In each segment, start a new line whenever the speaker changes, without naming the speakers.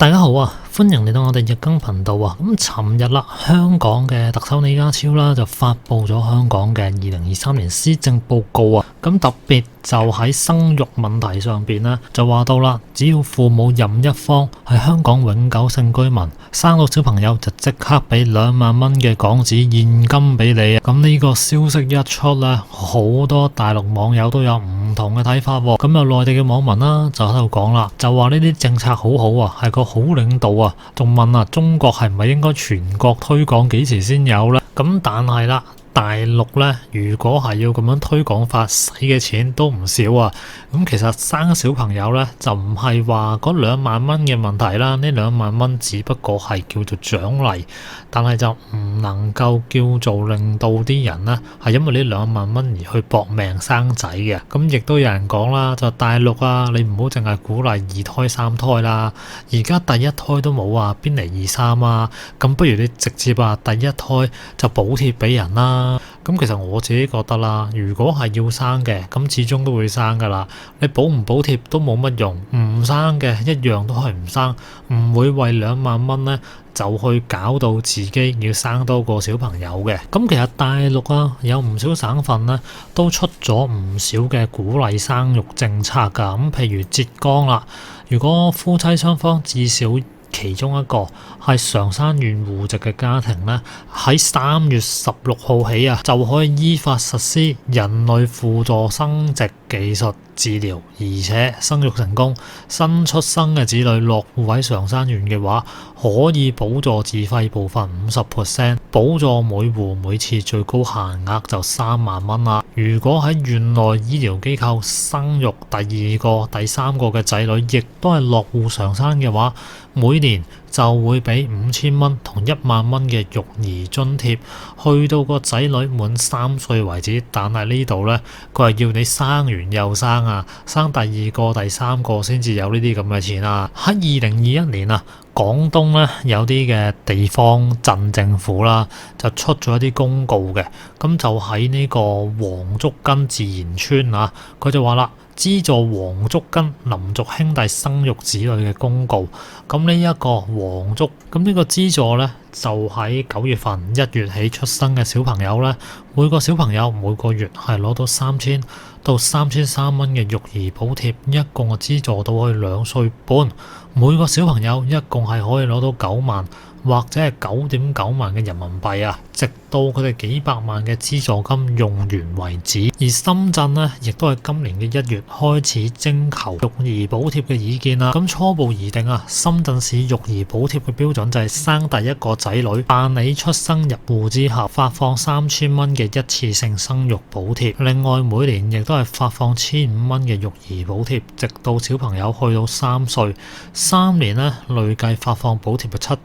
大家好啊，歡迎嚟到我哋日更頻道啊。咁尋日啦，香港嘅特首李家超啦就發佈咗香港嘅2023年施政報告啊。咁特別就喺生育問題上邊呢，就話到啦，只要父母任一方係香港永久性居民，生到小朋友就即刻俾2萬蚊嘅港紙現金俾你啊。咁呢個消息一出呢，好多大陸網友都有唔同嘅睇法喎。咁有內地嘅網民啦，就喺度講啦，就話呢啲政策好好啊，係個好領導啊，仲問啊，中國係唔係應該全國推廣，幾時先有呢？咁但係啦，大陸呢，如果係要咁樣推廣法，使嘅錢都唔少啊。咁其實生小朋友呢，就唔係話嗰2萬蚊嘅問題啦，呢2萬蚊只不過係叫做獎勵，但係就唔能夠叫做令到啲人呢係因為呢2萬蚊而去搏命生仔嘅。咁亦都有人講啦，就大陸啊，你唔好淨係鼓勵2胎3胎啦，而家第1胎都冇啊，邊嚟2、3啊？咁不如你直接第1胎就補貼俾人啦。咁其實我自己覺得啦，如果係要生嘅，咁始終都會生噶啦。你補唔補貼都冇乜用，唔生嘅一樣都係唔生，唔會為2萬蚊呢就去搞到自己要生多個小朋友嘅。咁其實大陸啊，有唔少省份呢都出咗唔少嘅鼓勵生育政策噶。咁譬如浙江啦，如果夫妻雙方至少其中一個係常山縣戶籍嘅家庭呢，喺3月16號起啊，就可以依法實施人類輔助生殖技術治療，而且生育成功，新出生嘅子女落戶喺常山縣嘅話，可以補助自費部分50%，補助每戶每次最高限額就3萬蚊啦。如果喺縣內醫療機構生育第2個、第3個嘅仔女，亦都係落戶常山嘅話，每年就會俾5000蚊同1萬蚊嘅育兒津貼，去到個仔女滿3歲為止。但係呢度呢，佢係要你生完又生啊，生第2個、第3個先至有呢啲咁嘅錢啊。喺2021年啊，廣東呢有啲嘅地方鎮政府啦，就出咗一啲公告嘅，咁就喺呢個黃竹根自然村啊，佢就話啦，資助黃竹根林族兄弟生育子女嘅公告。咁呢一個黃竹，咁呢個資助呢，就喺9月份1月起出生嘅小朋友呢，每個小朋友每個月係攞到3000到3300蚊嘅育兒補貼，一共嘅資助到去2歲半，每個小朋友一共係可以攞到9萬或者係9.9萬嘅人民幣啊，直到佢哋幾百萬嘅資助金用完為止。而深圳呢，亦都係今年嘅1月開始徵求育兒補貼嘅意見啦。咁初步擬定啊，深圳市育兒補貼嘅標準就係生第1個仔女，辦理出生入戶之後，發放3000蚊嘅一次性生育補貼。另外每年亦都係發放1500蚊嘅育兒補貼，直到小朋友去到3歲，3年呢，累計發放補貼係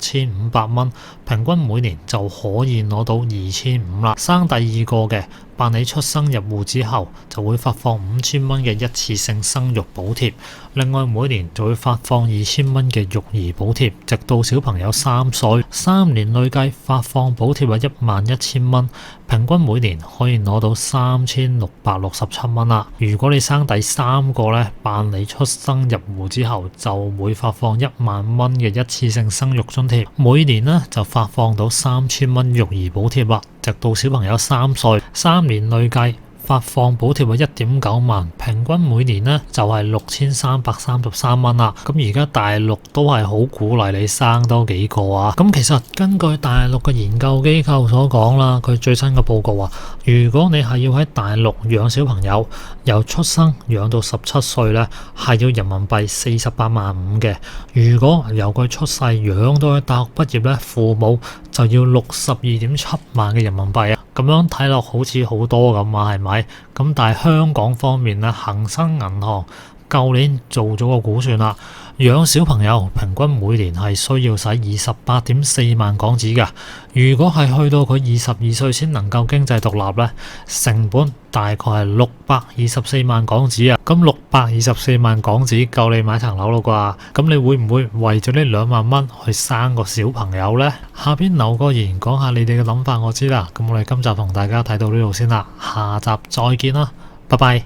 7500蚊，平均每年就可以攞到2500啦。生第2個嘅，辦理出生入戶之後，就會發放5000蚊嘅一次性生育補貼。另外每年就會發放2000蚊嘅育兒補貼，直到小朋友3歲，3年累計發放補貼係11000蚊，平均每年可以攞到3667蚊啦。如果你生第3個呢，辦理出生入戶之後，就會發放1萬蚊嘅一次性生育津貼，每年呢就發放到3000蚊育兒補貼啦，直到小朋友3歲，3年累計發放補貼係1.9萬，平均每年呢就係6333蚊啦。咁而家大陸都係好鼓勵你生多幾個啊。咁其實根據大陸嘅研究機構所講啦，佢最新嘅報告話，如果你係要喺大陸養小朋友，由出生養到17歲呢，係要人民幣48萬5嘅。如果由佢出世養到去大學畢業呢，父母就要62.7萬嘅人民幣啊。咁樣睇落好似好多咁啊，係咪？咁但係香港方面呢，恒生銀行舊年做咗個估算啦，養小朋友平均每年係需要使28.4萬港紙㗎。如果係去到佢22歲先能夠經濟獨立呢，成本大概係624萬港紙啊。咁624萬港紙夠你買層樓咯啩？咁你會唔會為咗呢2萬蚊去生個小朋友呢？下邊留個言講下你哋嘅諗法，我知啦。咁我哋今集同大家睇到呢度先啦，下集再見啦，拜拜。